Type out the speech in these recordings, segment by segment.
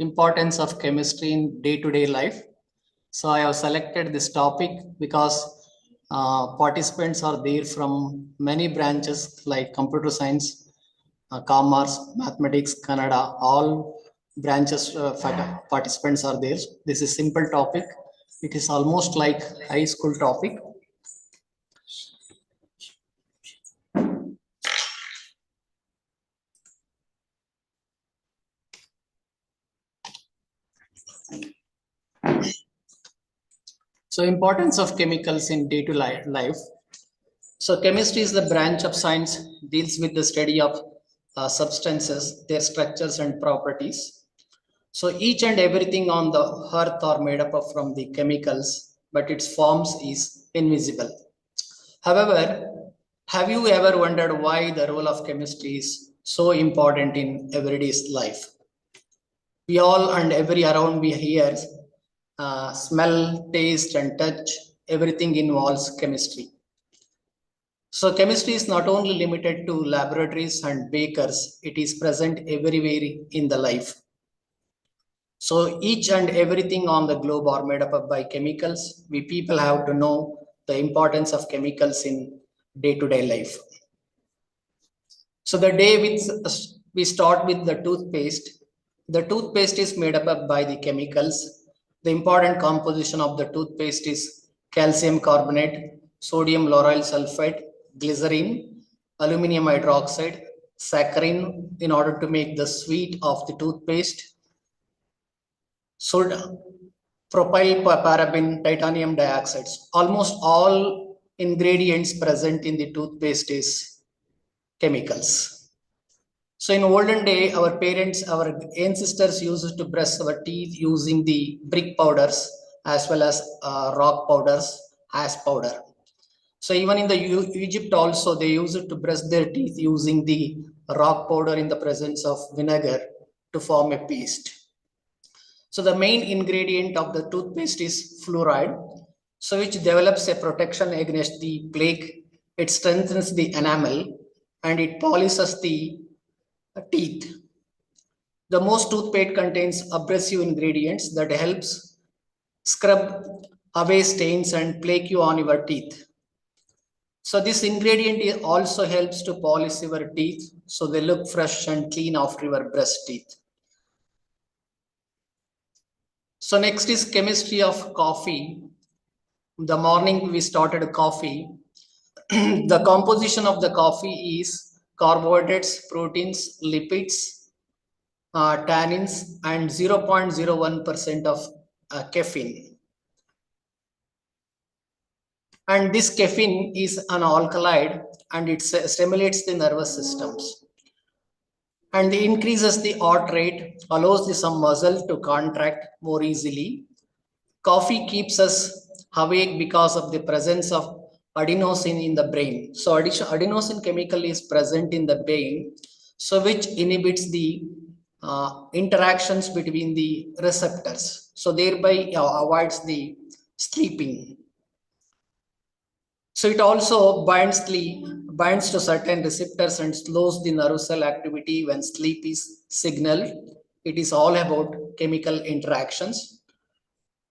importance of chemistry in day-to-day life. So I have selected this topic because participants are there from many branches like computer science, commerce, mathematics, Kannada, all branches participants are there. This is simple topic. It is almost like high school topic. So importance of chemicals in day-to-day life. So chemistry is the branch of science deals with the study of substances, their structures and properties. So each and everything on the earth are made up of from the chemicals, but its forms is invisible. However, have you ever wondered why the role of chemistry is so important in everyday life? We all and every around we hear, smell, taste and touch, everything involves chemistry. So chemistry is not only limited to laboratories and bakers, it is present everywhere in the life. So each and everything on the globe are made up by chemicals. We people have to know the importance of chemicals in day-to-day life. So the day we start with the toothpaste. The toothpaste is made up by the chemicals. The important composition of the toothpaste is calcium carbonate, sodium lauryl sulfate, glycerin, aluminum hydroxide, saccharin in order to make the sweet of the toothpaste, soda, propyl paraben, titanium dioxides. Almost all ingredients present in the toothpaste is chemicals. So in olden day, our parents, our ancestors used to brush our teeth using the brick powders as well as rock powders, ash powder. So even in the Egypt also, they used to brush their teeth using the rock powder in the presence of vinegar to form a paste. So the main ingredient of the toothpaste is fluoride, so which develops a protection against the plaque. It strengthens the enamel and it polishes the teeth. The most toothpaste contains abrasive ingredients that helps scrub away stains and plaque on your teeth. So this ingredient also helps to polish your teeth so they look fresh and clean after your brush teeth. So next is chemistry of coffee. The morning we started coffee. The composition of the coffee is carbohydrates, proteins, lipids, tannins and 0.01% of caffeine. And this caffeine is an alkaloid and it stimulates the nervous systems. And it increases the heart rate, allows the some muscle to contract more easily. Coffee keeps us awake because of the presence of adenosine in the brain. So adenosine chemical is present in the brain, so which inhibits the interactions between the receptors. So thereby avoids the sleeping. So it also binds to certain receptors and slows the nerve cell activity when sleep is signaled. It is all about chemical interactions.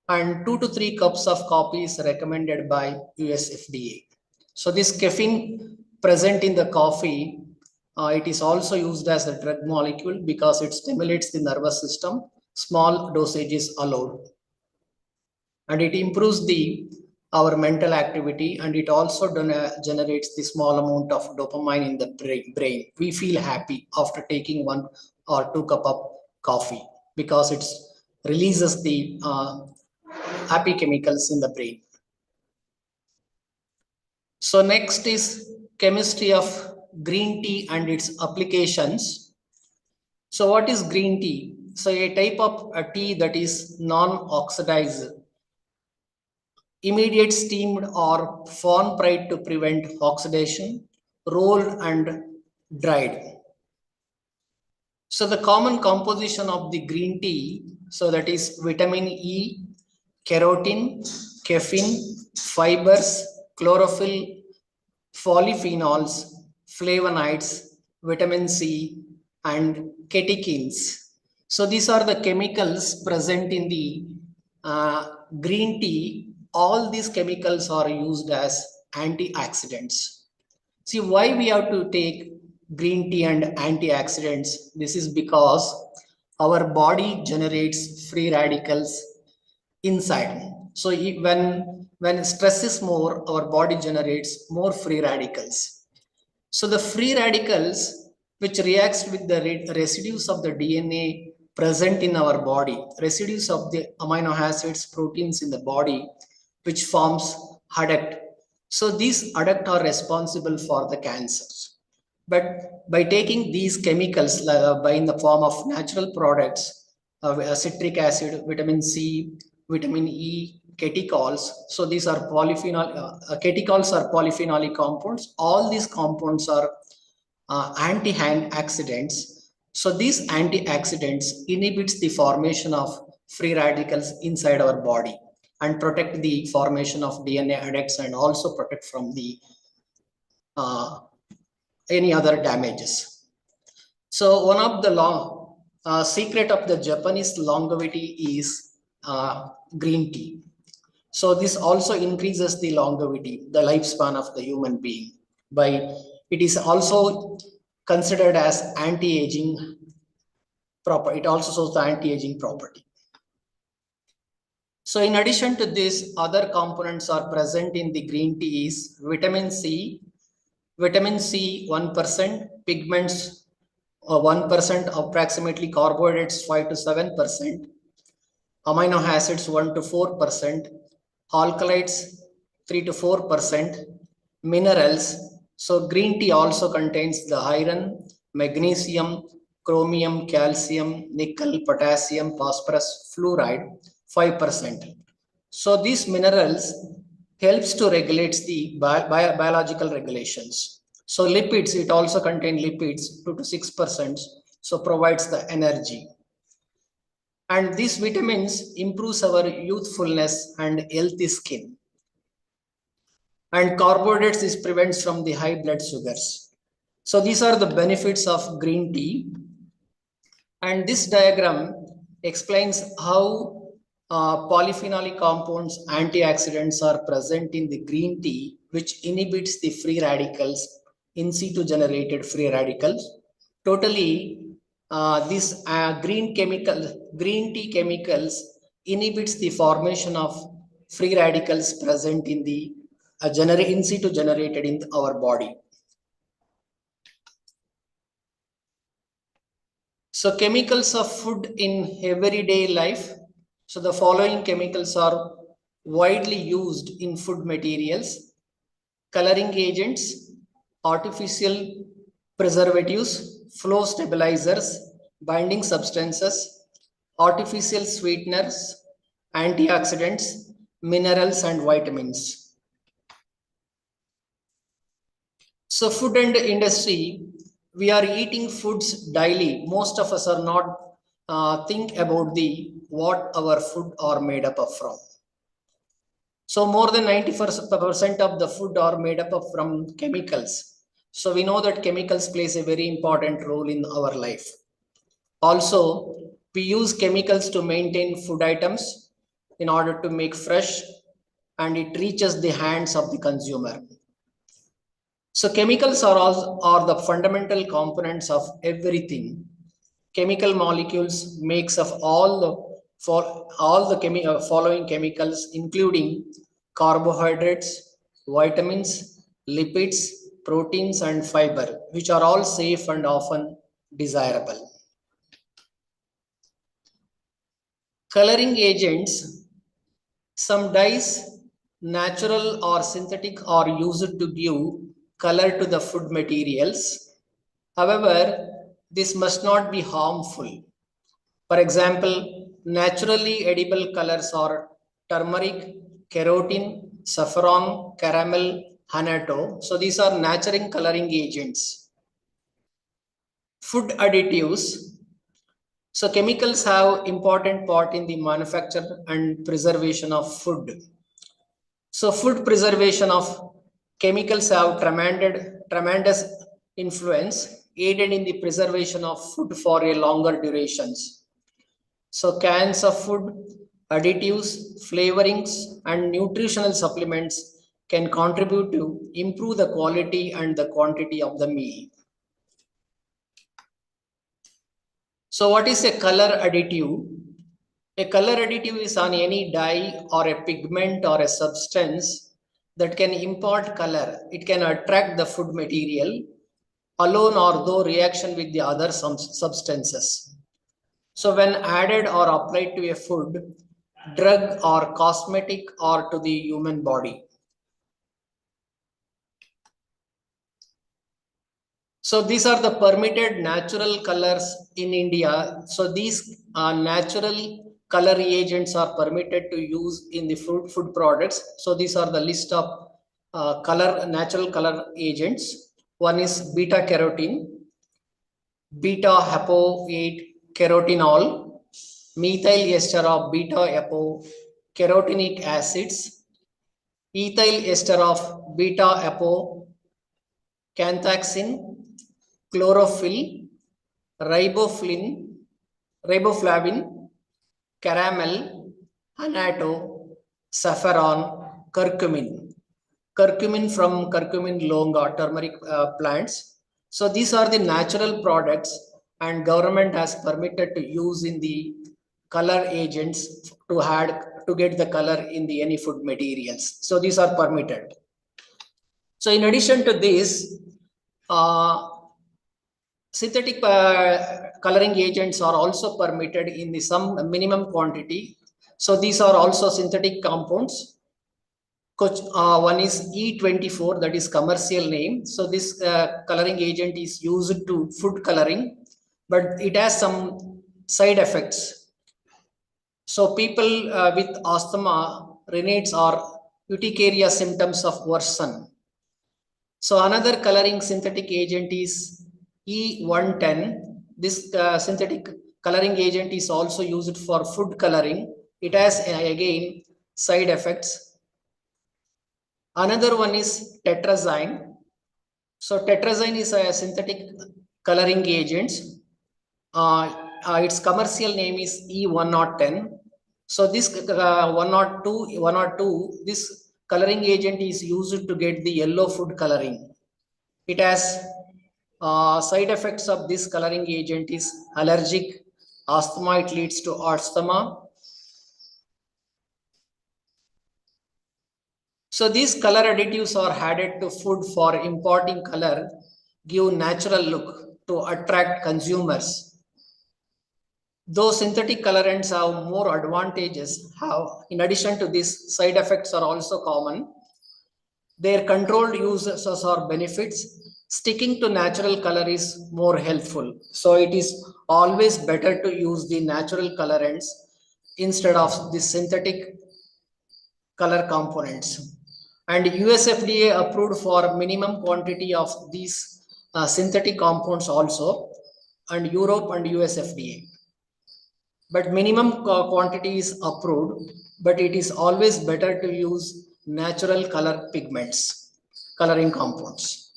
And 2 to 3 cups of coffee is recommended by US FDA. So this caffeine present in the coffee, it is also used as a drug molecule because it stimulates the nervous system. Small dosage is allowed. And it improves our mental activity and it also generates the small amount of dopamine in the brain. We feel happy after taking 1 or 2 cups of coffee because it releases the happy chemicals in the brain. So next is chemistry of green tea and its applications. So what is green tea? So a type of a tea that is non-oxidized, immediate steamed or fawn fried to prevent oxidation, rolled and dried. So the common composition of the green tea, so that is vitamin E, carotene, caffeine, fibers, chlorophyll, polyphenols, flavonoids, vitamin C, and catechins. So these are the chemicals present in the green tea. All these chemicals are used as antioxidants. See why we have to take green tea and antioxidants. This is because our body generates free radicals inside. So when stress is more, our body generates more free radicals. So the free radicals which reacts with the residues of the DNA present in our body, residues of the amino acids, proteins in the body, which forms adduct. So these adduct are responsible for the cancers. But by taking these chemicals by in the form of natural products, citric acid, vitamin C, vitamin E, catechol. So these are catechol are polyphenolic compounds. All these compounds are antioxidants. So these antioxidants inhibits the formation of free radicals inside our body and protect the formation of DNA adducts and also protect from the any other damages. So one of the secret of the Japanese longevity is green tea. So this also increases the longevity, the lifespan of the human being. By it is also considered as anti-aging proper. It also shows the anti-aging property. So in addition to this, other components are present in the green tea is vitamin C. Vitamin C 1%, pigments 1%, approximately carbohydrates 5 to 7%, amino acids 1 to 4%, alkalides 3 to 4%, minerals. So green tea also contains the iron, magnesium, chromium, calcium, nickel, potassium, phosphorus, fluoride 5%. So these minerals helps to regulate the biological regulations. So lipids, it also contains lipids 2 to 6%, so provides the energy. And these vitamins improves our youthfulness and healthy skin. And carbohydrates is prevents from the high blood sugars. So these are the benefits of green tea. And this diagram explains how polyphenolic compounds, antioxidants are present in the green tea, which inhibits the free radicals, in situ generated free radicals. Totally, this green tea chemicals inhibits the formation of free radicals present in the in situ generated in our body. So chemicals of food in everyday life. So the following chemicals are widely used in food materials: coloring agents, artificial preservatives, flow stabilizers, binding substances, artificial sweeteners, antioxidants, minerals and vitamins. So food and industry, we are eating foods daily. Most of us are not think about the what our food are made up of from. So more than 90% of the food are made up of from chemicals. So we know that chemicals plays a very important role in our life. Also, we use chemicals to maintain food items in order to make fresh, and it reaches the hands of the consumer. So chemicals are the fundamental components of everything. Chemical molecules makes of all the following chemicals, including carbohydrates, vitamins, lipids, proteins, and fiber, which are all safe and often desirable. Coloring agents, some dyes, natural or synthetic, are used to give color to the food materials. However, this must not be harmful. For example, naturally edible colors are turmeric, carotene, saffron, caramel, annatto. So these are natural coloring agents. Food additives. So chemicals have important part in the manufacture and preservation of food. So food preservation of chemicals have tremendous influence, aided in the preservation of food for a longer durations. So cans of food, additives, flavorings, and nutritional supplements can contribute to improve the quality and the quantity of the meal. So what is a color additive? A color additive is on any dye or a pigment or a substance that can impart color. It can attract the food material alone or through reaction with the other substances. So when added or applied to a food, drug or cosmetic or to the human body. So these are the permitted natural colors in India. So these natural color reagents are permitted to use in the food products. So these are the list of natural color agents. One is beta carotene, beta happoate carotenol, methyl ester of beta apocarotenic acids, ethyl ester of beta apocanthaxin, chlorophyll, riboflavin, caramel, annatto, saffron, curcumin. Curcumin from curcumin longa, turmeric plants. So these are the natural products and government has permitted to use in the color agents to add to get the color in the any food materials. So these are permitted. So in addition to this, synthetic coloring agents are also permitted in the some minimum quantity. So these are also synthetic compounds. One is E24, that is commercial name. So this coloring agent is used to food coloring, but it has some side effects. So people with asthma, rhinitis or urticaria symptoms of worsen. So another coloring synthetic agent is E110. This synthetic coloring agent is also used for food coloring. It has again side effects. Another one is tetrazine. So tetrazine is a synthetic coloring agent. Its commercial name is E110. So this 102, this coloring agent is used to get the yellow food coloring. It has side effects of this coloring agent is allergic, asthma, it leads to asthma. So these color additives are added to food for imparting color, give natural look to attract consumers. Though synthetic colorants have more advantages, in addition to this, side effects are also common. Their controlled uses or benefits, sticking to natural color is more helpful. So it is always better to use the natural colorants instead of the synthetic color components. And USFDA approved for minimum quantity of these synthetic compounds also, and Europe and USFDA. But minimum quantity is approved, but it is always better to use natural color pigments, coloring compounds.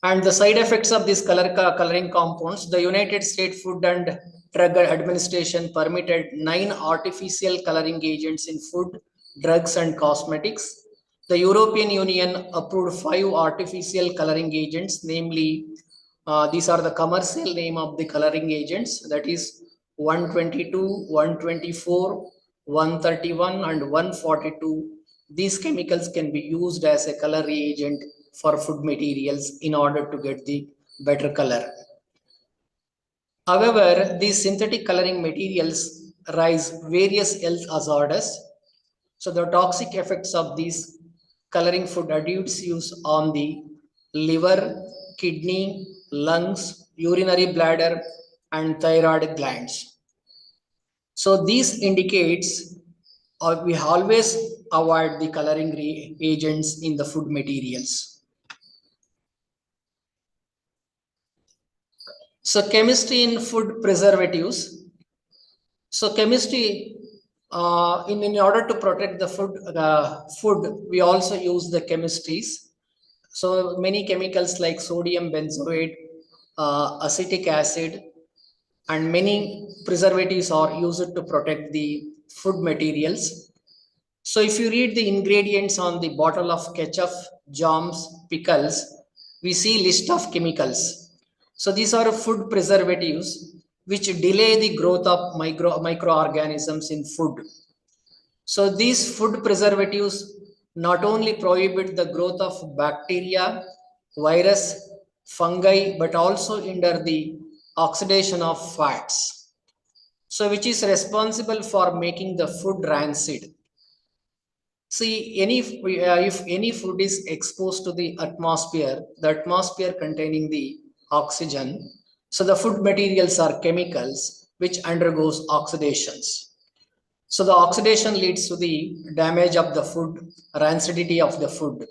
And the side effects of these coloring compounds, the United States Food and Drug Administration permitted 9 artificial coloring agents in food, drugs and cosmetics. The European Union approved 5 artificial coloring agents, namely, these are the commercial name of the coloring agents, that is 122, 124, 131 and 142. These chemicals can be used as a color reagent for food materials in order to get the better color. However, these synthetic coloring materials raise various health hazards. So the toxic effects of these coloring food additives use on the liver, kidney, lungs, urinary bladder, and thyroid glands. So this indicates we always avoid the coloring agents in the food materials. So chemistry in food preservatives. So chemistry, in order to protect the food, we also use the chemistries. So many chemicals like sodium benzoate, acetic acid, and many preservatives are used to protect the food materials. So if you read the ingredients on the bottle of ketchup, jams, pickles, we see list of chemicals. So these are food preservatives which delay the growth of microorganisms in food. So these food preservatives not only prohibit the growth of bacteria, virus, fungi, but also hinder the oxidation of fats. So which is responsible for making the food rancid. See, if any food is exposed to the atmosphere containing the oxygen, so the food materials are chemicals which undergoes oxidations. So the oxidation leads to the damage of the food, rancidity of the food.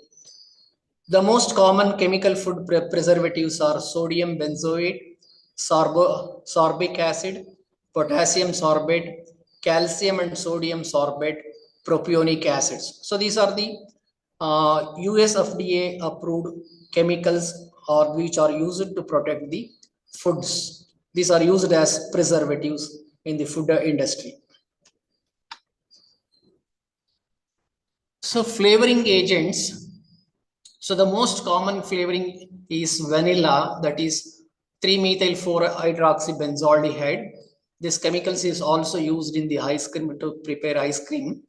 The most common chemical food preservatives are sodium benzoate, sorbic acid, potassium sorbate, calcium and sodium sorbate, propionic acids. So these are the US FDA approved chemicals or which are used to protect the foods. These are used as preservatives in the food industry. So flavoring agents. So the most common flavoring is vanilla, that is 3-methyl-4-hydroxybenzaldehyde. This chemicals is also used in the ice cream to prepare ice cream.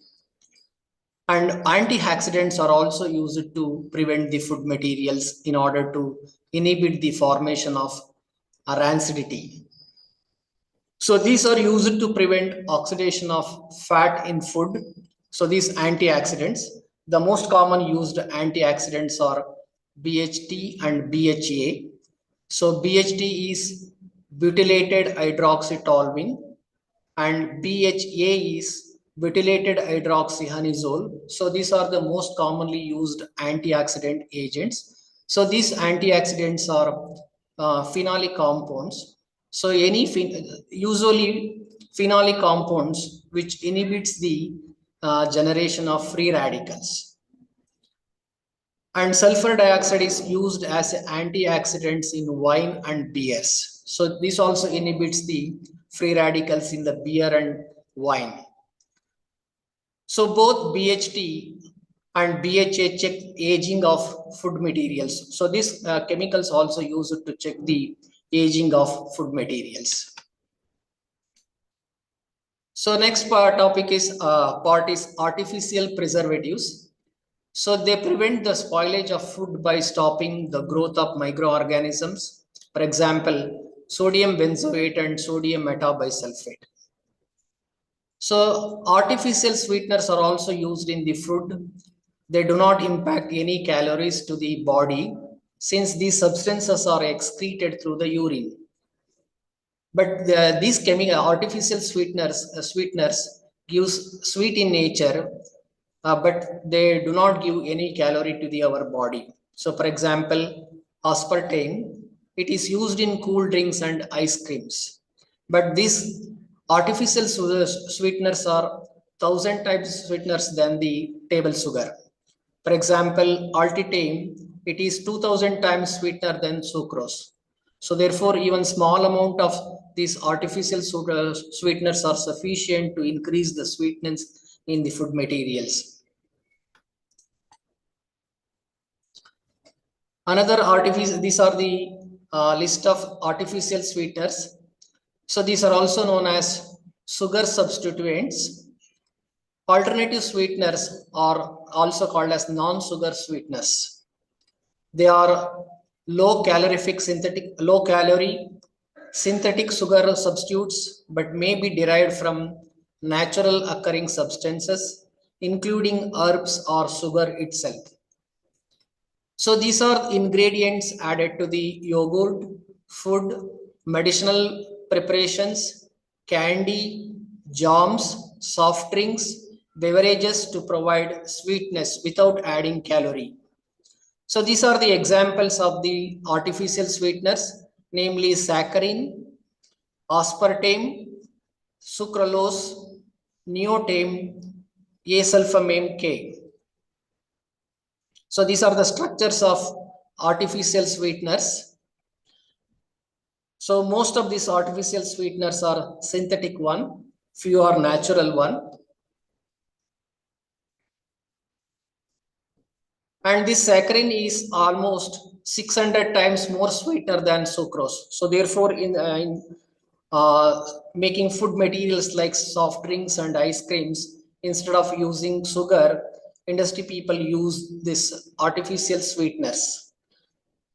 And antioxidants are also used to prevent the food materials in order to inhibit the formation of rancidity. So these are used to prevent oxidation of fat in food. So these antioxidants, the most common used antioxidants are BHT and BHA. So BHT is butylated hydroxytoluene and BHA is butylated hydroxyhanizole. So these are the most commonly used antioxidant agents. So these antioxidants are phenolic compounds. So usually phenolic compounds which inhibits the generation of free radicals. And sulfur dioxide is used as antioxidants in wine and beers. So this also inhibits the free radicals in the beer and wine. So both BHT and BHA check aging of food materials. So these chemicals also used to check the aging of food materials. So next topic is artificial preservatives. So they prevent the spoilage of food by stopping the growth of microorganisms. For example, sodium benzoate and sodium metabisulfate. So artificial sweeteners are also used in the food. They do not impact any calories to the body since these substances are excreted through the urine. But these chemical artificial sweeteners gives sweet in nature, but they do not give any calorie to our body. So for example, aspartame, it is used in cool drinks and ice creams. But these artificial sweeteners are 1,000 times sweeteners than the table sugar. For example, altitame, it is 2,000 times sweetener than sucrose. So therefore, even small amount of these artificial sweeteners are sufficient to increase the sweetness in the food materials. Another artificial, these are the list of artificial sweeteners. So these are also known as sugar substituents. Alternative sweeteners are also called as non-sugar sweeteners. They are low calorie synthetic sugar substitutes, but may be derived from natural occurring substances, including herbs or sugar itself. So these are ingredients added to the yogurt, food, medicinal preparations, candy, jams, soft drinks, beverages to provide sweetness without adding calorie. So these are the examples of the artificial sweeteners, namely saccharin, aspartame, sucralose, neotame, asulfamame K. So these are the structures of artificial sweeteners. So most of these artificial sweeteners are synthetic one, few are natural one. And this saccharin is almost 600 times more sweeter than sucrose. So therefore, in making food materials like soft drinks and ice creams, instead of using sugar, industry people use this artificial sweeteners,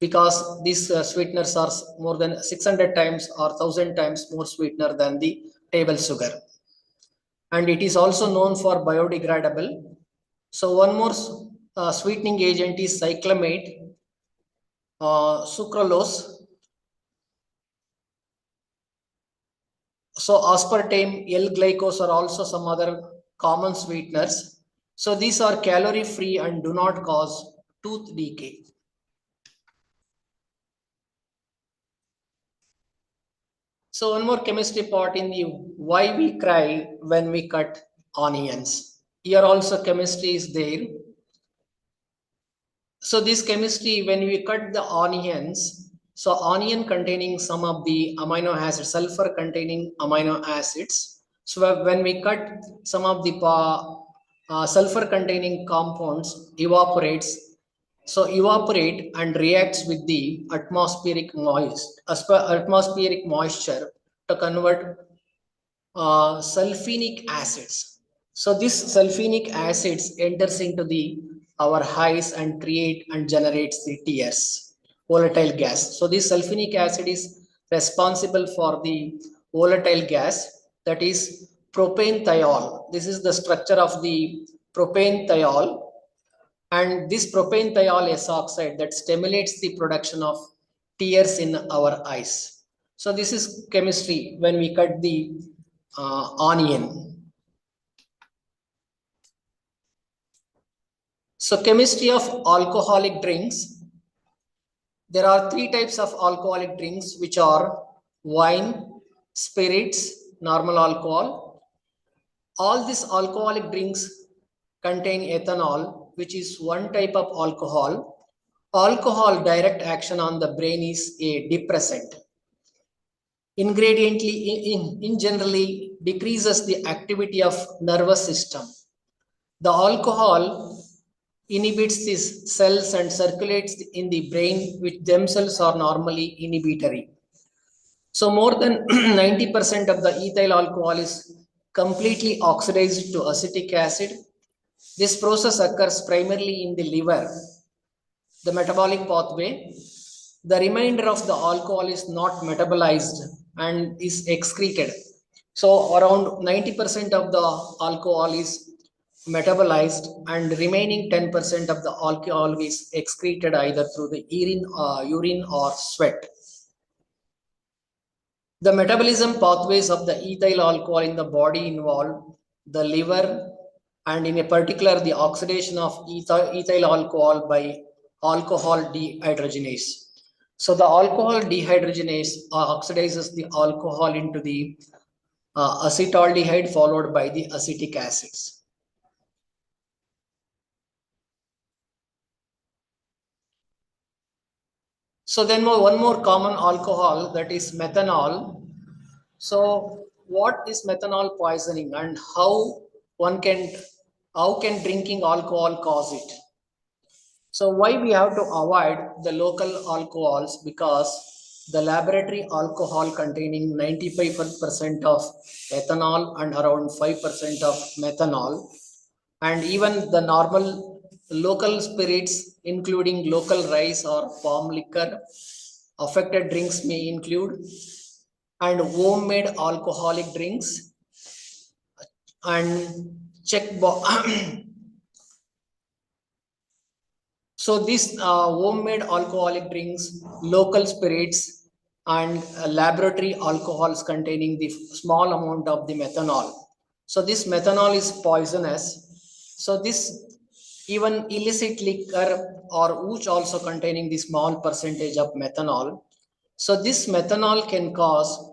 because these sweeteners are more than 600 times or 1000 times more sweetener than the table sugar. And it is also known for biodegradable. So one more sweetening agent is cyclamate, sucralose. So aspartame, L-glucose are also some other common sweeteners. So these are calorie free and do not cause tooth decay. So one more chemistry part in the why we cry when we cut onions. Here also chemistry is there. So this chemistry, when we cut the onions, so onion containing some of the amino acids, sulfur containing amino acids. So when we cut, some of the sulfur containing compounds evaporates. So evaporate and reacts with the atmospheric moisture to convert sulfenic acids. So this sulfenic acids enters into the our eyes and create and generates the tears, volatile gas. So this sulfenic acid is responsible for the volatile gas, that is propane thiol. This is the structure of the propane thiol, and this propane thiol S oxide that stimulates the production of tears in our eyes. So this is chemistry when we cut the onion. So chemistry of alcoholic drinks. There are three types of alcoholic drinks, which are wine, spirits, normal alcohol. All these alcoholic drinks contain ethanol, which is one type of alcohol. Alcohol direct action on the brain is a depressant. Ingrediently, in generally decreases the activity of nervous system. The alcohol inhibits these cells and circulates in the brain, which themselves are normally inhibitory. So more than 90% of the ethyl alcohol is completely oxidized to acetic acid. This process occurs primarily in the liver, the metabolic pathway. The remainder of the alcohol is not metabolized and is excreted. So around 90% of the alcohol is metabolized, and remaining 10% of the alcohol is excreted either through the urine or sweat. The metabolism pathways of the ethyl alcohol in the body involve the liver, and in a particular the oxidation of ethyl alcohol by alcohol dehydrogenase. So the alcohol dehydrogenase oxidizes the alcohol into the acetaldehyde followed by the acetic acids. So then one more common alcohol, that is methanol. So what is methanol poisoning, and how can drinking alcohol cause it? So why we have to avoid the local alcohols? Because the laboratory alcohol containing 95% of ethanol and around 5% of methanol, and even the normal local spirits including local rice or palm liquor, affected drinks may include, and homemade alcoholic drinks, and check box. So these homemade alcoholic drinks, local spirits, and laboratory alcohols containing the small amount of the methanol. So this methanol is poisonous. So this even illicit liquor or hooch also containing the small percentage of methanol. So this methanol can cause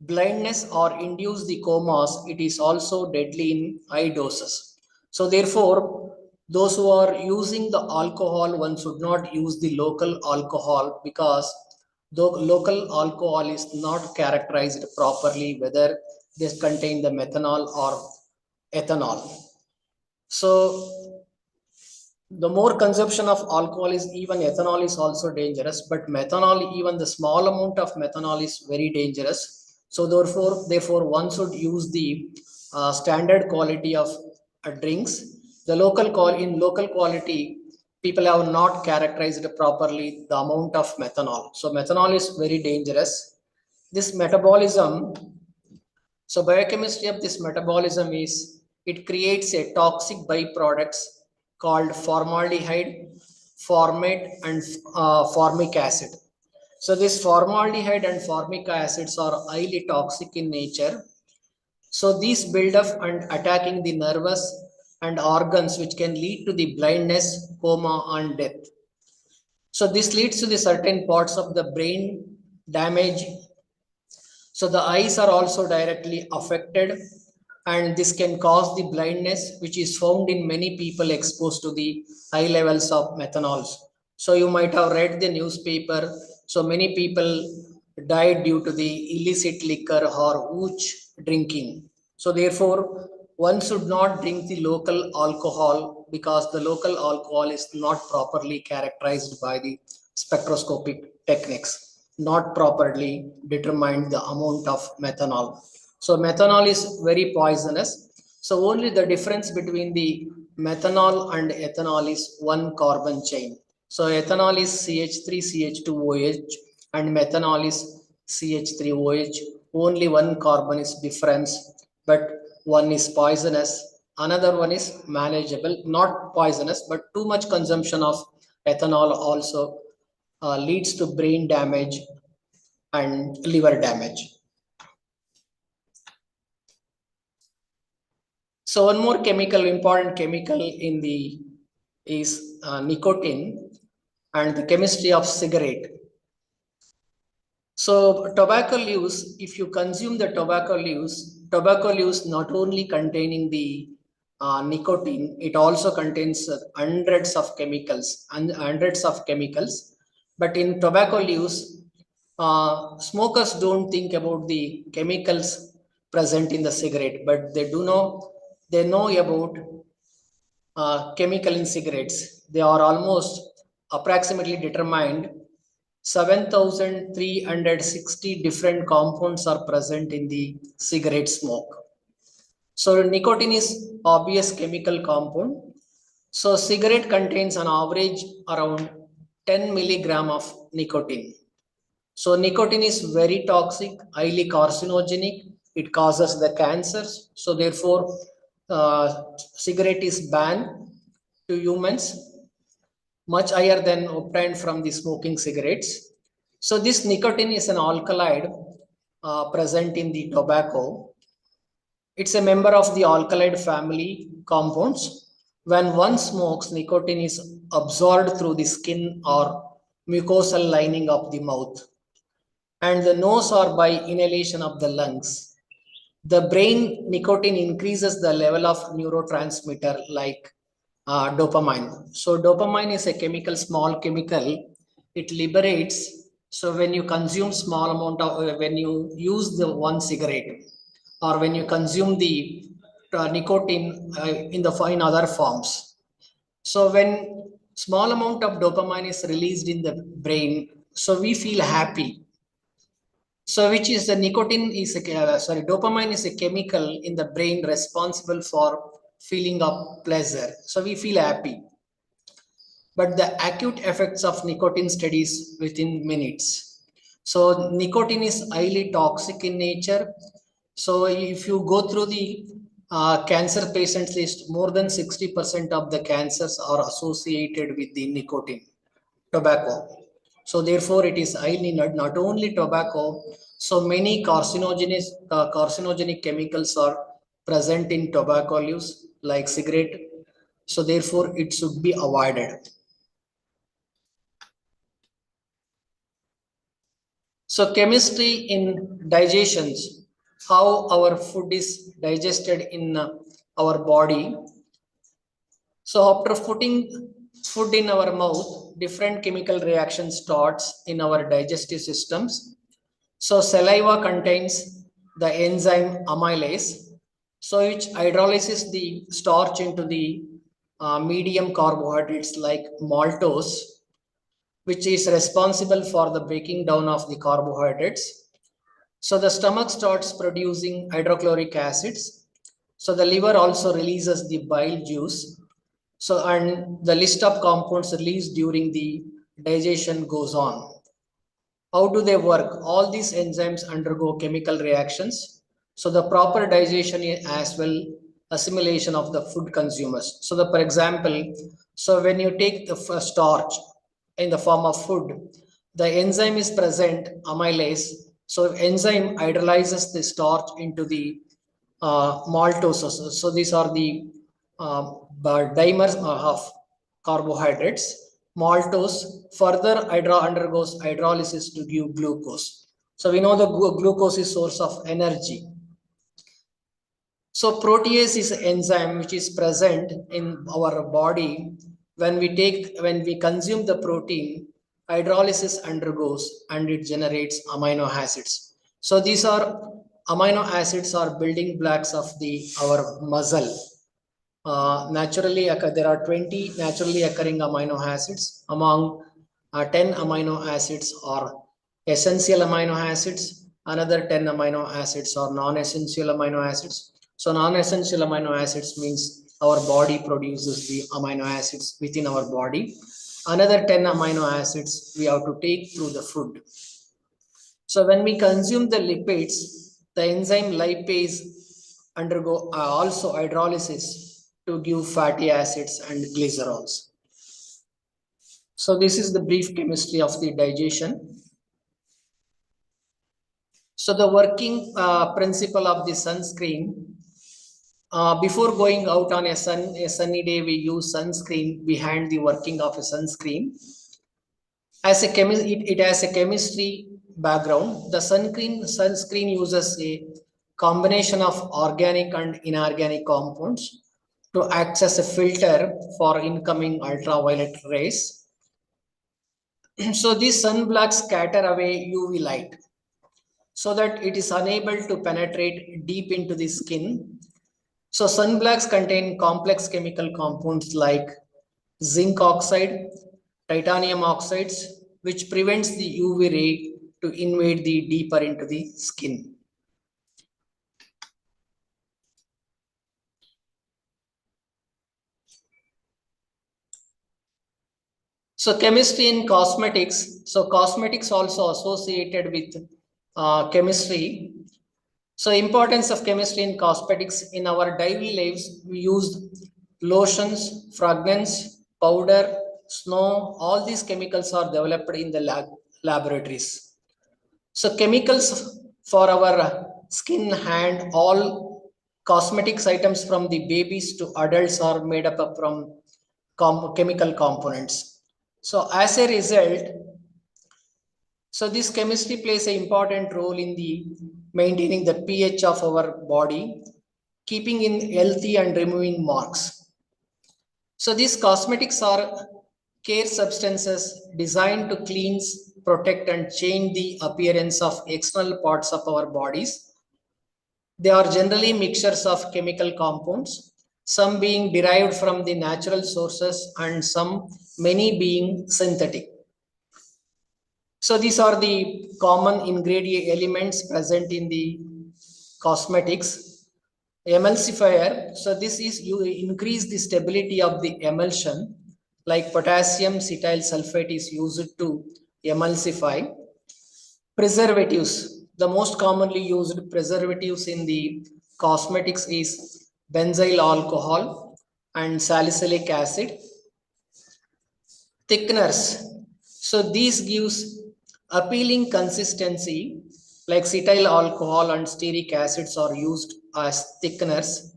blindness or induce the comas. It is also deadly in high doses. So therefore, Those who are using the alcohol, one should not use the local alcohol, because the local alcohol is not characterized properly whether this contain the methanol or ethanol. So the more consumption of alcohol is, even ethanol is also dangerous, but methanol, even the small amount of methanol is very dangerous. So therefore one should use the standard quality of drinks. The local quality, people have not characterized properly the amount of methanol. So methanol is very dangerous. This metabolism, so biochemistry of this metabolism is, it creates a toxic byproducts called formaldehyde, formate, and formic acid. So this formaldehyde and formic acids are highly toxic in nature. So these build up and attacking the nervous and organs, which can lead to the blindness, coma, and death. So this leads to the certain parts of the brain damage. So the eyes are also directly affected, and this can cause the blindness, which is found in many people exposed to the high levels of methanols. So you might have read the newspaper. So many people died due to the illicit liquor or hooch drinking. So therefore, one should not drink the local alcohol, because the local alcohol is not properly characterized by the spectroscopic techniques, not properly determined the amount of methanol. So methanol is very poisonous. So only the difference between the methanol and ethanol is one carbon chain. So ethanol is CH3CH2OH and methanol is CH3OH. Only one carbon is difference, but one is poisonous, another one is manageable, not poisonous, but too much consumption of ethanol also leads to brain damage and liver damage. So one more chemical, important chemical in the is nicotine and the chemistry of cigarette. So tobacco leaves, if you consume the tobacco leaves not only containing the nicotine, it also contains hundreds of chemicals and hundreds of chemicals. But in tobacco leaves, smokers don't think about the chemicals present in the cigarette, but they know about chemical in cigarettes. They are almost approximately determined 7,360 different compounds are present in the cigarette smoke. So nicotine is obvious chemical compound. So cigarette contains an average around 10 milligram of nicotine. So nicotine is very toxic, highly carcinogenic. It causes the cancers. So therefore, cigarette is banned to humans, much higher than obtained from the smoking cigarettes. So this nicotine is an alkaloid present in the tobacco. It's a member of the alkaloid family compounds. When one smokes, nicotine is absorbed through the skin or mucosal lining of the mouth, and the nose or by inhalation of the lungs. The brain, nicotine increases the level of neurotransmitter like dopamine. So dopamine is a chemical, small chemical. It liberates. So when you consume small amount of, when you use the one cigarette, or when you consume the nicotine in other forms. So when small amount of dopamine is released in the brain, so we feel happy. So which is the nicotine is dopamine is a chemical in the brain responsible for feeling of pleasure. So we feel happy. But the acute effects of nicotine studies within minutes. So nicotine is highly toxic in nature. So if you go through the cancer patients list, more than 60% of the cancers are associated with the nicotine, tobacco. So therefore, it is highly not only tobacco. So many carcinogenic chemicals are present in tobacco leaves like cigarette. So therefore, it should be avoided. So chemistry in digestions, how our food is digested in our body. So after putting food in our mouth, different chemical reaction starts in our digestive systems. So saliva contains the enzyme amylase, so which hydrolyzes the starch into the medium carbohydrates like maltose, which is responsible for the breaking down of the carbohydrates. So the stomach starts producing hydrochloric acids. So the liver also releases the bile juice. So and the list of compounds released during the digestion goes on. How do they work? All these enzymes undergo chemical reactions. So the proper digestion as well assimilation of the food consumers. So the, for example, so when you take the starch in the form of food, the enzyme is present, amylase. So enzyme hydrolyzes the starch into the maltose. So these are the dimers of carbohydrates. Maltose further undergoes hydrolysis to give glucose. So we know the glucose is source of energy. So protease is an enzyme which is present in our body. When we consume the protein, hydrolysis undergoes and it generates amino acids. So these are amino acids are building blocks of our muscle. There are 20 naturally occurring amino acids. Among 10 amino acids are essential amino acids. Another 10 amino acids are non-essential amino acids. So non-essential amino acids means our body produces the amino acids within our body. Another 10 amino acids we have to take through the food. So when we consume the lipids, the enzyme lipase undergo also hydrolysis to give fatty acids and glycerols. So this is the brief chemistry of the digestion. So the working principle of the sunscreen. Before going out on a sunny day, we use sunscreen behind the working of a sunscreen. As a it has a chemistry background. The sunscreen uses a combination of organic and inorganic compounds to act as a filter for incoming ultraviolet rays. So these sunblocks scatter away UV light so that it is unable to penetrate deep into the skin. So sunblocks contain complex chemical compounds like zinc oxide, titanium oxides, which prevents the UV ray to invade the deeper into the skin. So chemistry in cosmetics. So cosmetics also associated with chemistry. So importance of chemistry in cosmetics. In our daily lives, we use lotions, fragrance, powder, snow. All these chemicals are developed in the laboratories. So chemicals for our skin, hand, all cosmetics items from the babies to adults are made up from chemical components. So as a result, so this chemistry plays an important role in the maintaining the pH of our body, keeping in healthy and removing marks. So these cosmetics are care substances designed to cleanse, protect and change the appearance of external parts of our bodies. They are generally mixtures of chemical compounds, some being derived from the natural sources and many being synthetic. So these are the common ingredient elements present in the cosmetics. Emulsifier, so this is you increase the stability of the emulsion, like potassium cetyl sulfate is used to emulsify. Preservatives, the most commonly used preservatives in the cosmetics is benzyl alcohol and salicylic acid. Thickeners, so these gives appealing consistency, like cetyl alcohol and stearic acids are used as thickeners.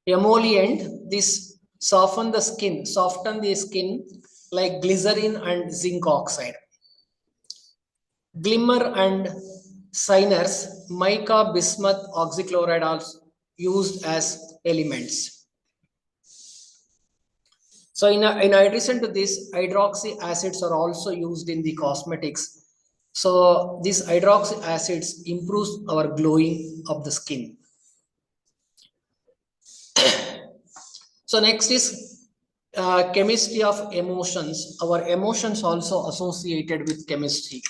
Emollient, this soften the skin like glycerin and zinc oxide. Glimmer and signers, mica, bismuth, oxychloride are used as elements. So in addition to this, hydroxy acids are also used in the cosmetics. So these hydroxy acids improves our glowing of the skin. So next is chemistry of emotions. Our emotions also associated with chemistry.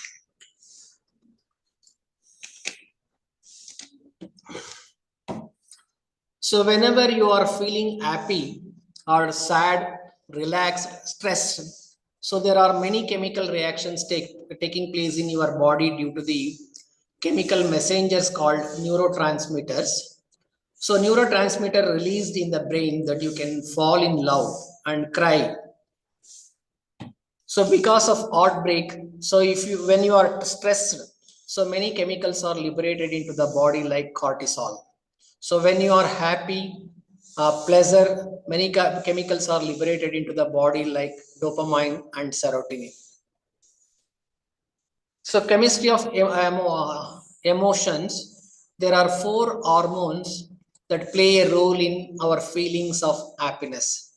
So whenever you are feeling happy or sad, relaxed, stressed, so there are many chemical reactions taking place in your body due to the chemical messengers called neurotransmitters. So neurotransmitter released in the brain that you can fall in love and cry. So because of heartbreak, so if you when you are stressed, so many chemicals are liberated into the body like cortisol. So when you are happy, pleasure, many chemicals are liberated into the body like dopamine and serotonin. So chemistry of emotions, there are 4 hormones that play a role in our feelings of happiness.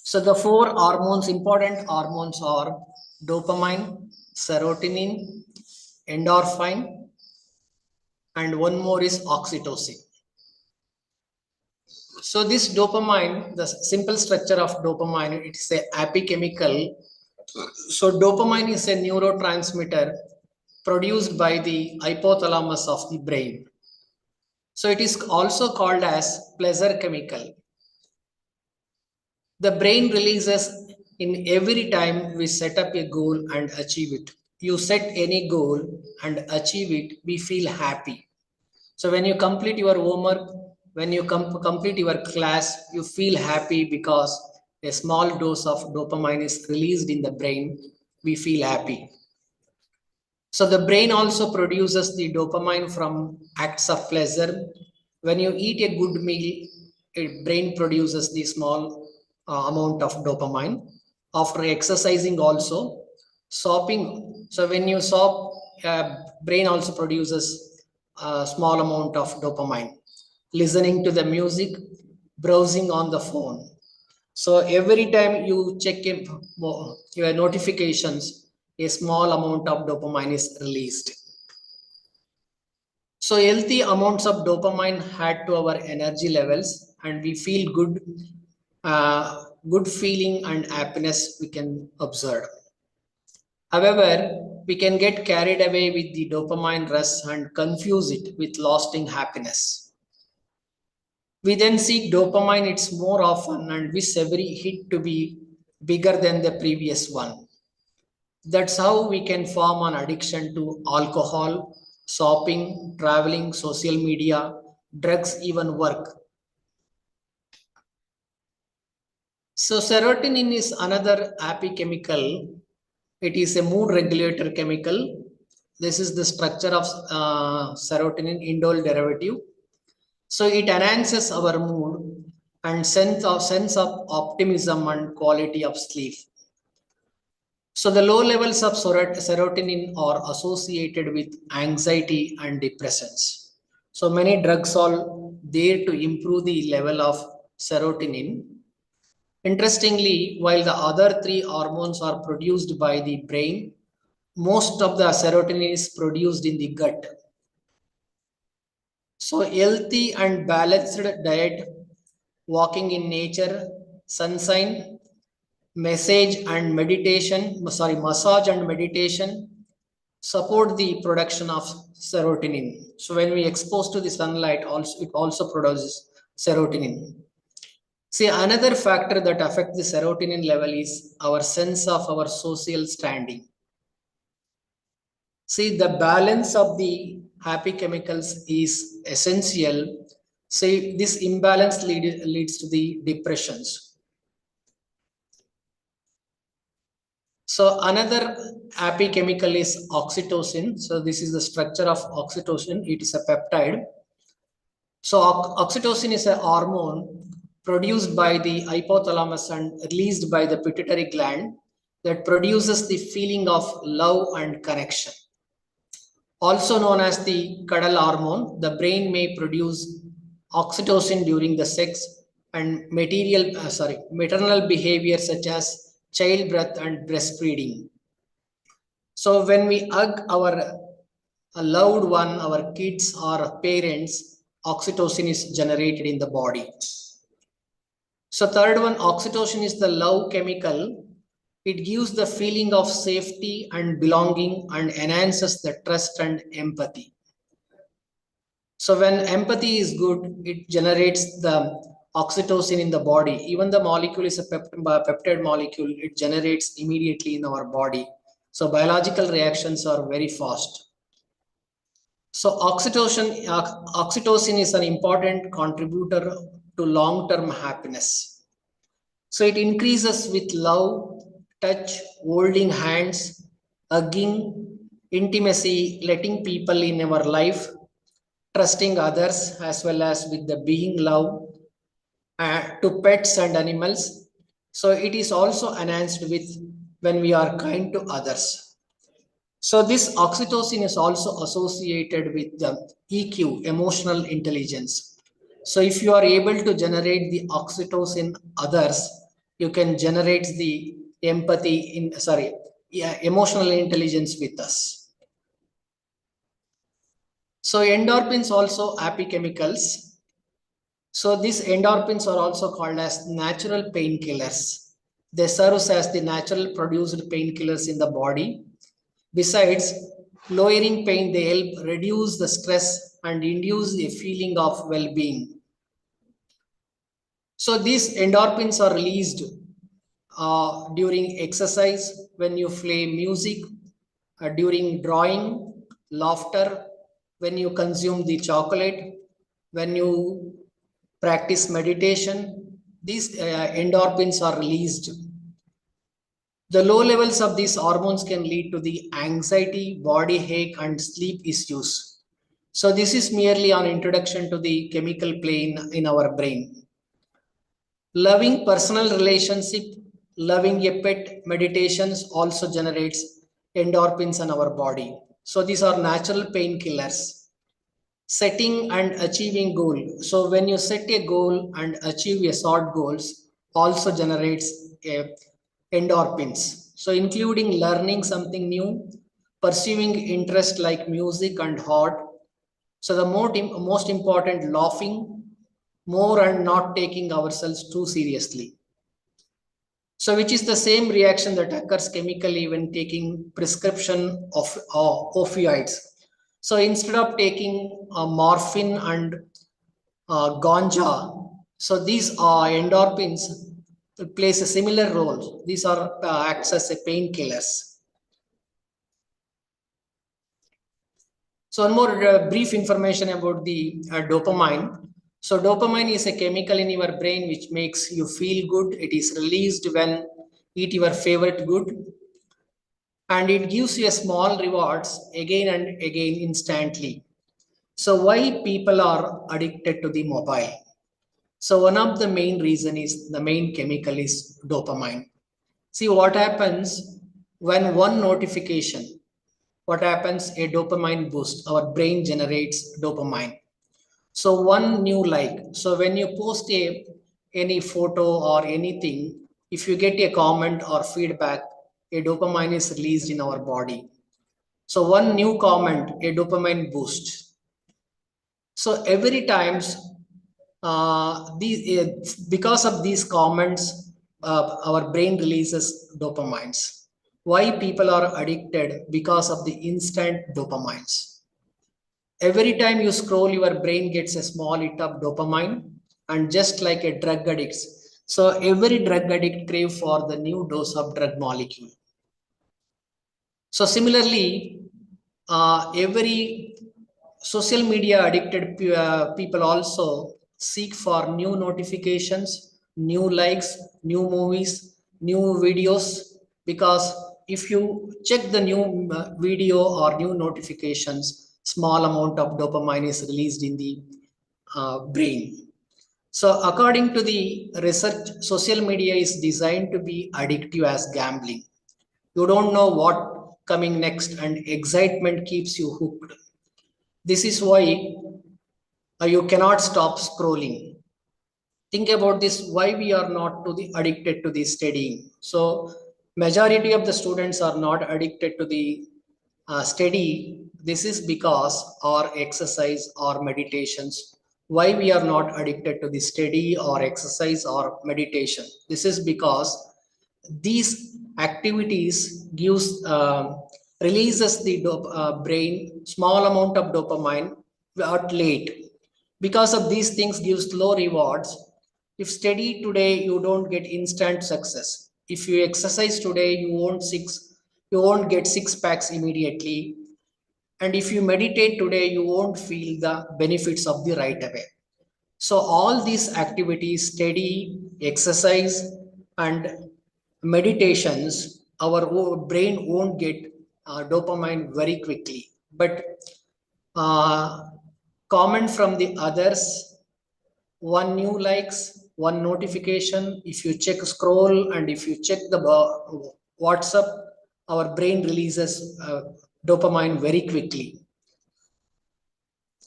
So the 4 hormones, important hormones are dopamine, serotonin, endorphin, and one more is oxytocin. So this dopamine, the simple structure of dopamine, it's a happy chemical. So dopamine is a neurotransmitter produced by the hypothalamus of the brain. So it is also called as pleasure chemical. The brain releases in every time we set up a goal and achieve it. You set any goal and achieve it, we feel happy. So when you complete your homework, when you complete your class, you feel happy because a small dose of dopamine is released in the brain. We feel happy. So the brain also produces the dopamine from acts of pleasure. When you eat a good meal, a brain produces the small amount of dopamine. After exercising also, shopping. So when you shop, brain also produces a small amount of dopamine. Listening to the music, browsing on the phone. So every time you check your notifications, a small amount of dopamine is released. So healthy amounts of dopamine add to our energy levels and we feel good, good feeling and happiness we can observe. However, we can get carried away with the dopamine rush and confuse it with lasting happiness. We then seek dopamine, it's more often and wish every hit to be bigger than the previous one. That's how we can form an addiction to alcohol, shopping, traveling, social media, drugs, even work. So serotonin is another happy chemical. It is a mood regulator chemical. This is the structure of serotonin indole derivative. So it enhances our mood and sense of optimism and quality of sleep. So the low levels of serotonin are associated with anxiety and depressions. So many drugs are there to improve the level of serotonin. Interestingly, while the other 3 hormones are produced by the brain, most of the serotonin is produced in the gut. So healthy and balanced diet, walking in nature, sunshine, massage and meditation support the production of serotonin. So when we expose to the sunlight, also it also produces serotonin. See, another factor that affects the serotonin level is our sense of our social standing. See, the balance of the happy chemicals is essential. See, this imbalance leads to the depressions. So another happy chemical is oxytocin. So this is the structure of oxytocin. It is a peptide. So oxytocin is a hormone produced by the hypothalamus and released by the pituitary gland that produces the feeling of love and connection. Also known as the cuddle hormone, the brain may produce oxytocin during the sex and maternal behavior such as childbirth and breastfeeding. So when we hug our loved one, our kids or parents, oxytocin is generated in the body. So third one, oxytocin is the love chemical. It gives the feeling of safety and belonging and enhances the trust and empathy. So when empathy is good, it generates the oxytocin in the body. Even the molecule is a peptide molecule, it generates immediately in our body. So biological reactions are very fast. So oxytocin is an important contributor to long-term happiness. So it increases with love, touch, holding hands, hugging, intimacy, letting people in our life, trusting others, as well as with the being love to pets and animals. So it is also enhanced with when we are kind to others. So this oxytocin is also associated with the EQ, emotional intelligence. So if you are able to generate the oxytocin others, you can generate the emotional intelligence with us. So endorphins also happy chemicals. So these endorphins are also called as natural painkillers. They serve as the natural produced painkillers in the body. Besides lowering pain, they help reduce the stress and induce a feeling of well-being. So these endorphins are released during exercise, when you play music, during drawing, laughter, when you consume the chocolate, when you practice meditation, these endorphins are released. The low levels of these hormones can lead to the anxiety, body ache, and sleep issues. So this is merely an introduction to the chemical plane in our brain. Loving personal relationship, loving a pet, meditations also generates endorphins in our body. So these are natural painkillers. Setting and achieving goal. So when you set a goal and achieve a short goals, also generates endorphins. So including learning something new, pursuing interest like music and art. So the most important, laughing more and not taking ourselves too seriously. So which is the same reaction that occurs chemically when taking prescription of opioids. So instead of taking morphine and ganja, so these endorphins plays a similar role. These are acts as a painkillers. So one more brief information about the dopamine. So dopamine is a chemical in your brain which makes you feel good. It is released when eat your favorite good, and it gives you a small rewards again and again instantly. So why people are addicted to the mobile? So one of the main reason is the main chemical is dopamine. See what happens when one notification, what happens, a dopamine boost, our brain generates dopamine. So one new like, so when you post any photo or anything, if you get a comment or feedback, a dopamine is released in our body. So one new comment, a dopamine boost. So every times because of these comments, our brain releases dopamines. Why people are addicted? Because of the instant dopamines. Every time you scroll, your brain gets a small hit of dopamine, and just like a drug addict. So every drug addict crave for the new dose of drug molecule. So similarly, every social media addicted people also seek for new notifications, new likes, new movies, new videos, because if you check the new video or new notifications, small amount of dopamine is released in the brain. So according to the research, social media is designed to be addictive as gambling. You don't know what coming next, and excitement keeps you hooked. This is why you cannot stop scrolling. think about this, why we are not to the addicted to the studying. So majority of the students are not addicted to the study. This is because our exercise or meditations. Why we are not addicted to the study or exercise or meditation? This is because these activities gives releases the brain small amount of dopamine at late. Because of these things gives low rewards. If study today, you don't get instant success. If you exercise today, you won't get six packs immediately. And if you meditate today, you won't feel the benefits of the right away. So all these activities, study, exercise, and meditations, our brain won't get dopamine very quickly. But comment from the others, one new likes, one notification, if you check scroll and if you check the WhatsApp, our brain releases dopamine very quickly.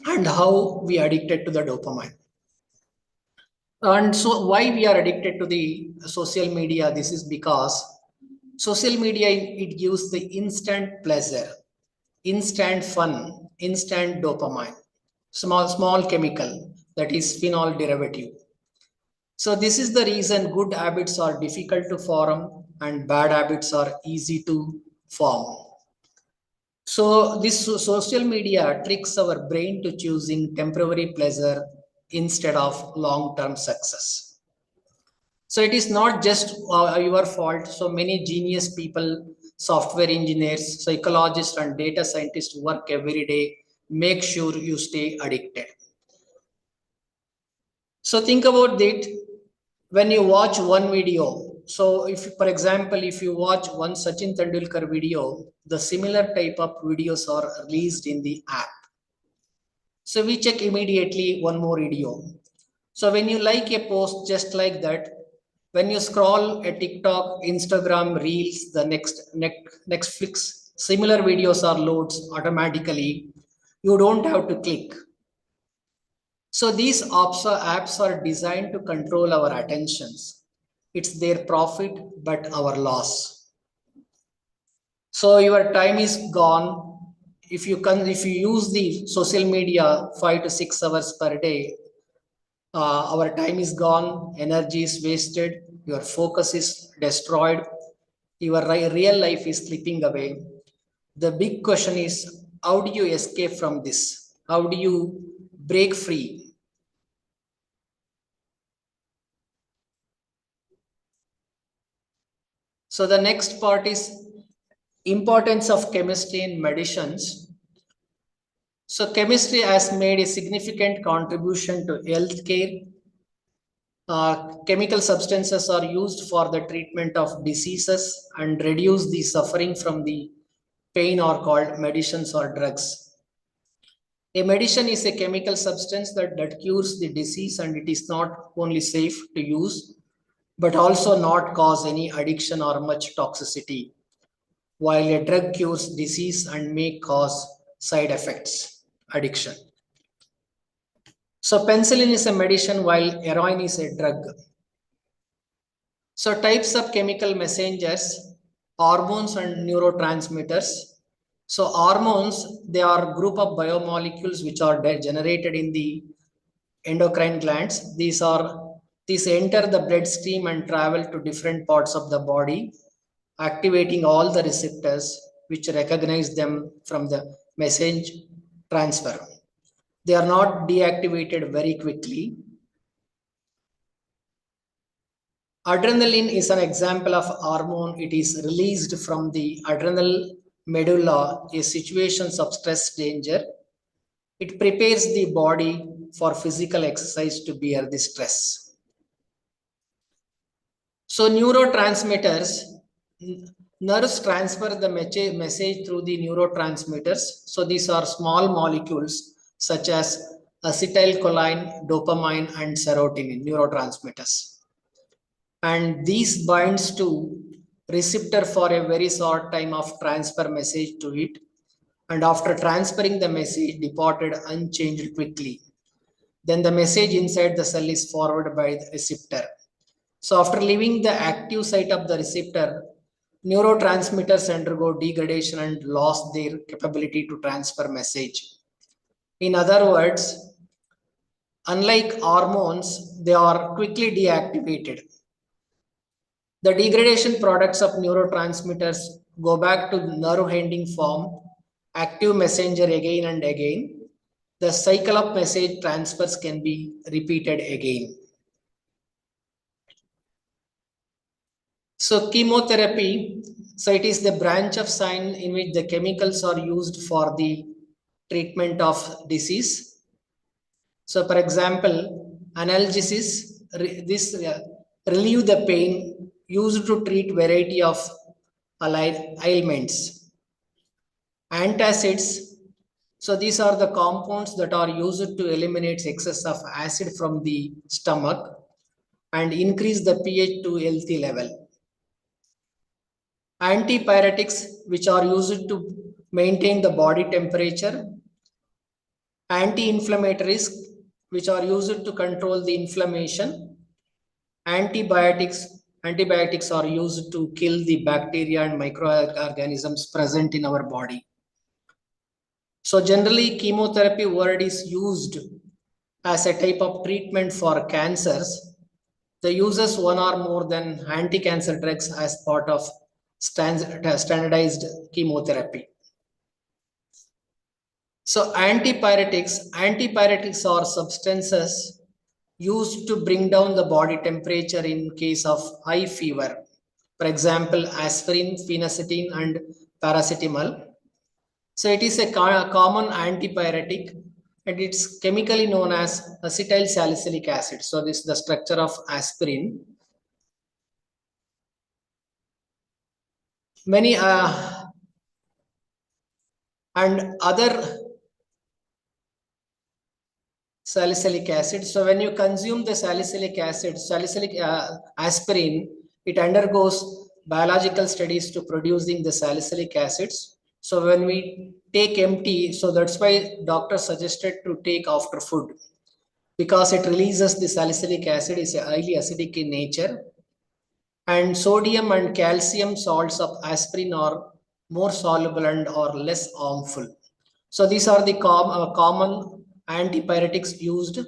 And how we addicted to the dopamine. And so why we are addicted to the social media? This is because social media, it gives the instant pleasure, instant fun, instant dopamine, small chemical, that is phenol derivative. So this is the reason good habits are difficult to form and bad habits are easy to form. So this social media tricks our brain to choosing temporary pleasure instead of long-term success. So it is not just your fault. So many genius people, software engineers, psychologists, and data scientists work every day. Make sure you stay addicted. So think about that when you watch one video. So if, for example, if you watch one Sachin Tendulkar video, the similar type of videos are released in the app. So we check immediately one more video. So when you like a post just like that, when you scroll a TikTok, Instagram, Reels, the next Netflix, similar videos are loads automatically. You don't have to click. So these apps are designed to control our attentions. It's their profit, but our loss. So your time is gone. If you use the social media 5 to 6 hours per day, our time is gone, energy is wasted, your focus is destroyed, your real life is slipping away. The big question is, how do you escape from this? How do you break free? So the next part is importance of chemistry in medicines. So chemistry has made a significant contribution to healthcare. Chemical substances are used for the treatment of diseases and reduce the suffering from the pain are called medicines or drugs. A medicine is a chemical substance that cures the disease, and it is not only safe to use, but also not cause any addiction or much toxicity, while a drug cures disease and may cause side effects, addiction. So penicillin is a medicine while heroin is a drug. So types of chemical messengers, hormones and neurotransmitters. So hormones, they are group of biomolecules which are generated in the endocrine glands. These enter the bloodstream and travel to different parts of the body, activating all the receptors which recognize them from the message transfer. They are not deactivated very quickly. Adrenaline is an example of hormone. It is released from the adrenal medulla in situations of stress danger. It prepares the body for physical exercise to bear the stress. So neurotransmitters, nerves transfer the message through the neurotransmitters. So these are small molecules such as acetylcholine, dopamine, and serotonin, neurotransmitters. And these binds to receptor for a very short time of transfer message to it, and after transferring the message departed unchanged quickly. Then the message inside the cell is forwarded by the receptor. So after leaving the active site of the receptor, neurotransmitters undergo degradation and lose their capability to transfer message. In other words, unlike hormones, they are quickly deactivated. The degradation products of neurotransmitters go back to nerve-ending form, active messenger again and again. The cycle of message transfers can be repeated again. So chemotherapy, so it is the branch of science in which the chemicals are used for the treatment of disease. So for example, analgesis, this relieve the pain used to treat variety of ailments. Antacids, so these are the compounds that are used to eliminate excess of acid from the stomach and increase the pH to healthy level. Antipyretics, which are used to maintain the body temperature. Anti-inflammatories, which are used to control the inflammation. Antibiotics are used to kill the bacteria and microorganisms present in our body. So generally, chemotherapy word is used as a type of treatment for cancers. The uses one or more than anti-cancer drugs as part of standardized chemotherapy. So antipyretics are substances used to bring down the body temperature in case of high fever. For example, aspirin, phenacetin, and paracetamol. So it is a common antipyretic and it's chemically known as acetyl salicylic acid. So this is the structure of aspirin. Many and other salicylic acid. So when you consume the salicylic acid, aspirin, it undergoes biological studies to producing the salicylic acids. So when we take empty, so that's why doctor suggested to take after food because it releases the salicylic acid is highly acidic in nature. And sodium and calcium salts of aspirin are more soluble and are less harmful. So these are the common antipyretics used.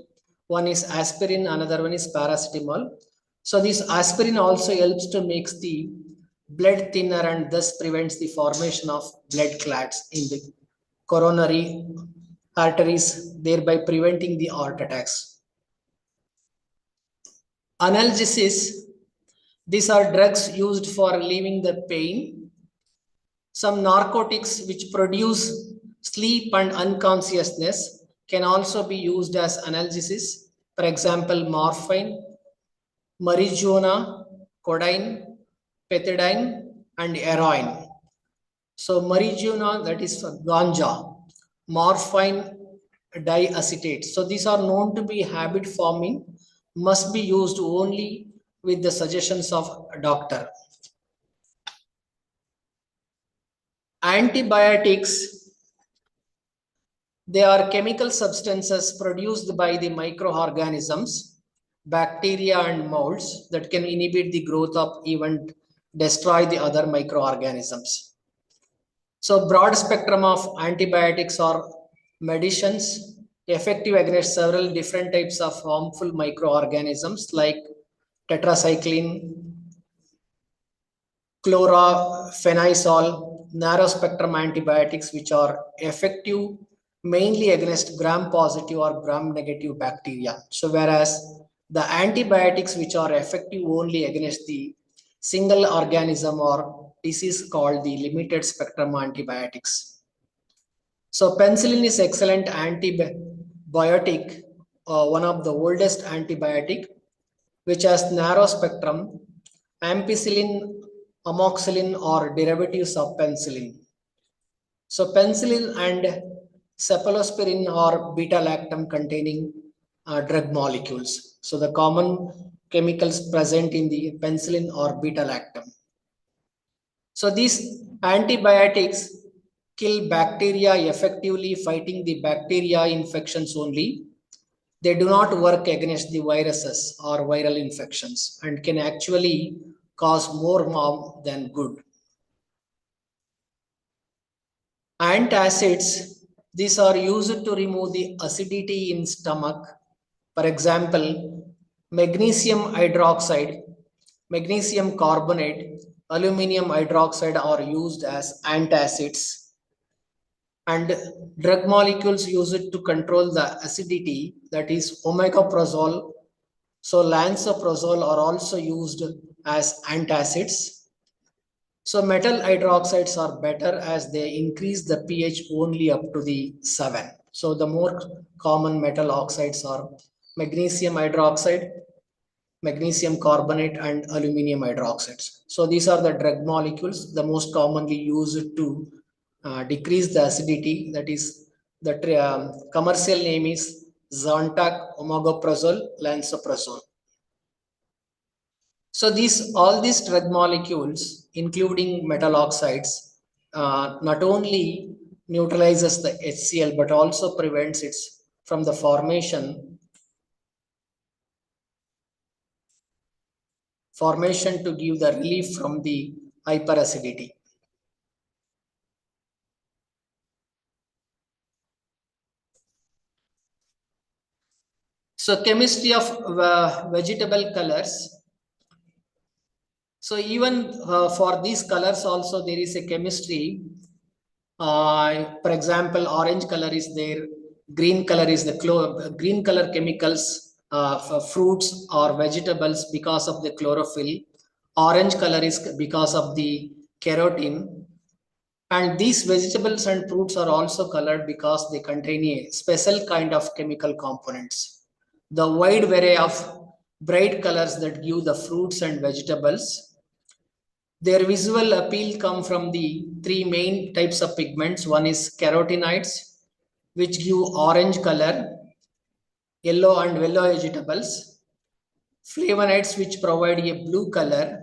One is aspirin, another one is paracetamol. So this aspirin also helps to make the blood thinner and thus prevents the formation of blood clots in the coronary arteries, thereby preventing the heart attacks. Analgesis, these are drugs used for relieving the pain. Some narcotics which produce sleep and unconsciousness can also be used as analgesis. For example, morphine, marijuana, codeine, pethidine, and heroin. So marijuana, that is ganja, morphine, diacetate. So these are known to be habit forming, must be used only with the suggestions of a doctor. Antibiotics, they are chemical substances produced by the microorganisms, bacteria and molds that can inhibit the growth of even destroy the other microorganisms. So broad spectrum of antibiotics are medicines effective against several different types of harmful microorganisms like tetracycline, chlorophenisol, narrow spectrum antibiotics which are effective mainly against gram-positive or gram-negative bacteria. So whereas the antibiotics which are effective only against the single organism or disease called the limited spectrum antibiotics. So penicillin is excellent antibiotic, one of the oldest antibiotic which has narrow spectrum. Ampicillin, amoxicillin are derivatives of penicillin. So penicillin and cephalosporin are beta-lactam containing drug molecules. So the common chemicals present in the penicillin are beta-lactam. So these antibiotics kill bacteria effectively, fighting the bacteria infections only. They do not work against the viruses or viral infections and can actually cause more harm than good. Antacids, these are used to remove the acidity in stomach. For example, magnesium hydroxide, magnesium carbonate, aluminum hydroxide are used as antacids. And drug molecules used to control the acidity, that is omeprazole. So lansoprazole are also used as antacids. So metal hydroxides are better as they increase the pH only up to the 7. So the more common metal oxides are magnesium hydroxide, magnesium carbonate, and aluminum hydroxides. So these are the drug molecules, the most commonly used to decrease the acidity. That is, the commercial name is Zantac, omeprazole, lansoprazole. So all these drug molecules, including metal oxides, not only neutralizes the HCl but also prevents it from the formation to give the relief from the hyperacidity. So chemistry of vegetable colors. So even for these colors also there is a chemistry. For example, orange color is there, green color is the green color chemicals for fruits or vegetables because of the chlorophyll. Orange color is because of the carotene. And these vegetables and fruits are also colored because they contain a special kind of chemical components. The wide array of bright colors that give the fruits and vegetables, their visual appeal come from the three main types of pigments. One is carotenoids, which give orange color, yellow and yellow vegetables. Flavonoids, which provide a blue color,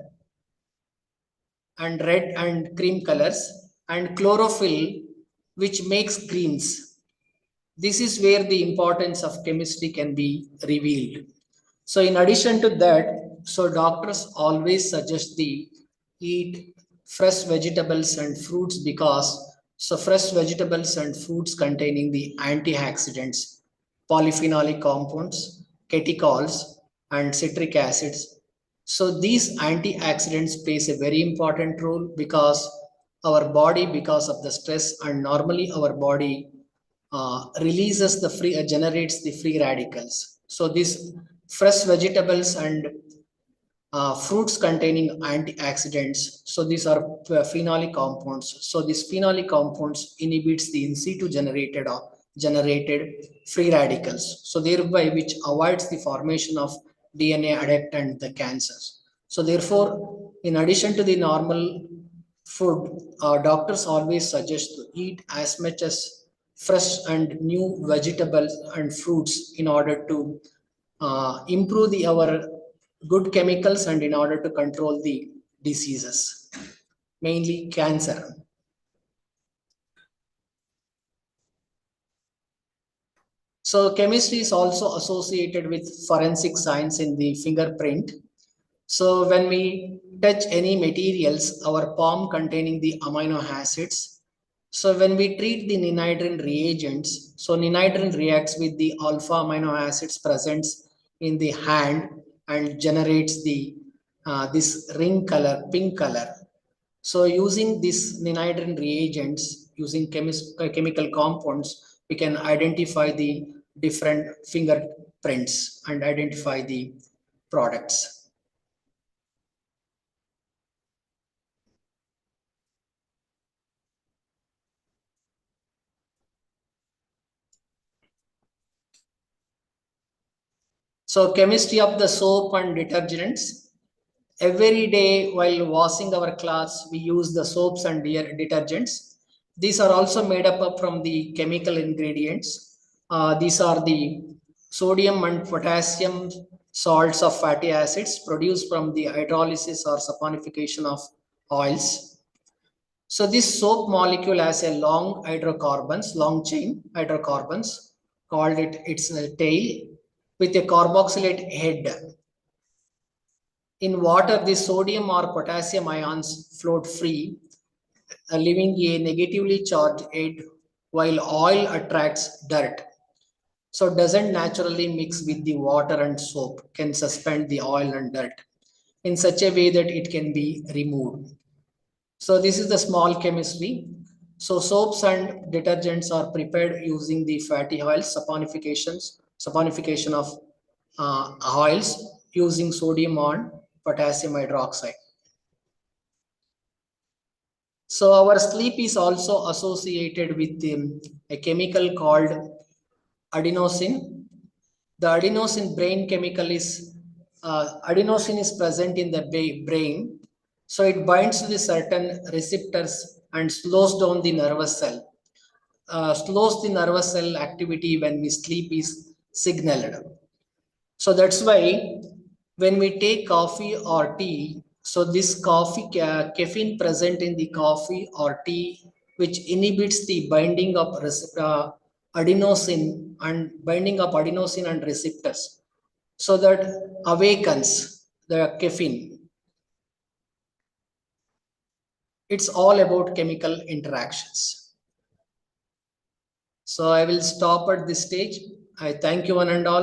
and red and cream colors. And chlorophyll, which makes greens. This is where the importance of chemistry can be revealed. So in addition to that, so doctors always suggest the eat fresh vegetables and fruits because so fresh vegetables and fruits containing the antioxidants, polyphenolic compounds, catechols, and citric acids. So these antioxidants plays a very important role because our body, because of the stress, and normally our body releases the free, generates the free radicals. So these fresh vegetables and fruits containing antioxidants. So these are phenolic compounds. So these phenolic compounds inhibits the in situ generated free radicals. So thereby which avoids the formation of DNA adduct and the cancers. So therefore, in addition to the normal food, doctors always suggest to eat as much as fresh and new vegetables and fruits in order to improve our good chemicals and in order to control the diseases, mainly cancer. So chemistry is also associated with forensic science in the fingerprint. So when we touch any materials, our palm containing the amino acids. So when we treat the ninhydrin reagents, so ninhydrin reacts with the alpha amino acids present in the hand and generates the this ring color, pink color. So using this ninhydrin reagents, using chemical compounds, we can identify the different fingerprints and identify the products. So chemistry of the soap and detergents. Every day while washing our clothes, we use the soaps and detergents. These are also made up from the chemical ingredients. These are the sodium and potassium salts of fatty acids produced from the hydrolysis or saponification of oils. So this soap molecule has a long chain hydrocarbons called its tail. with a carboxylate head. In water, the sodium or potassium ions float free, leaving a negatively charged head, while oil attracts dirt. So doesn't naturally mix with the water, and soap can suspend the oil and dirt in such a way that it can be removed. So this is the small chemistry. So soaps and detergents are prepared using the fatty oils, saponification of oils using sodium on potassium hydroxide. So our sleep is also associated with a chemical called adenosine. The adenosine brain chemical is adenosine is present in the brain, so it binds to the certain receptors and slows down the nervous cell. Slows the nervous cell activity when we sleep is signaled. So that's why when we take coffee or tea, so this coffee caffeine present in the coffee or tea, which inhibits the binding of adenosine and receptors, so that awakens the caffeine. It's all about chemical interactions. So I will stop at this stage. I thank you one and all.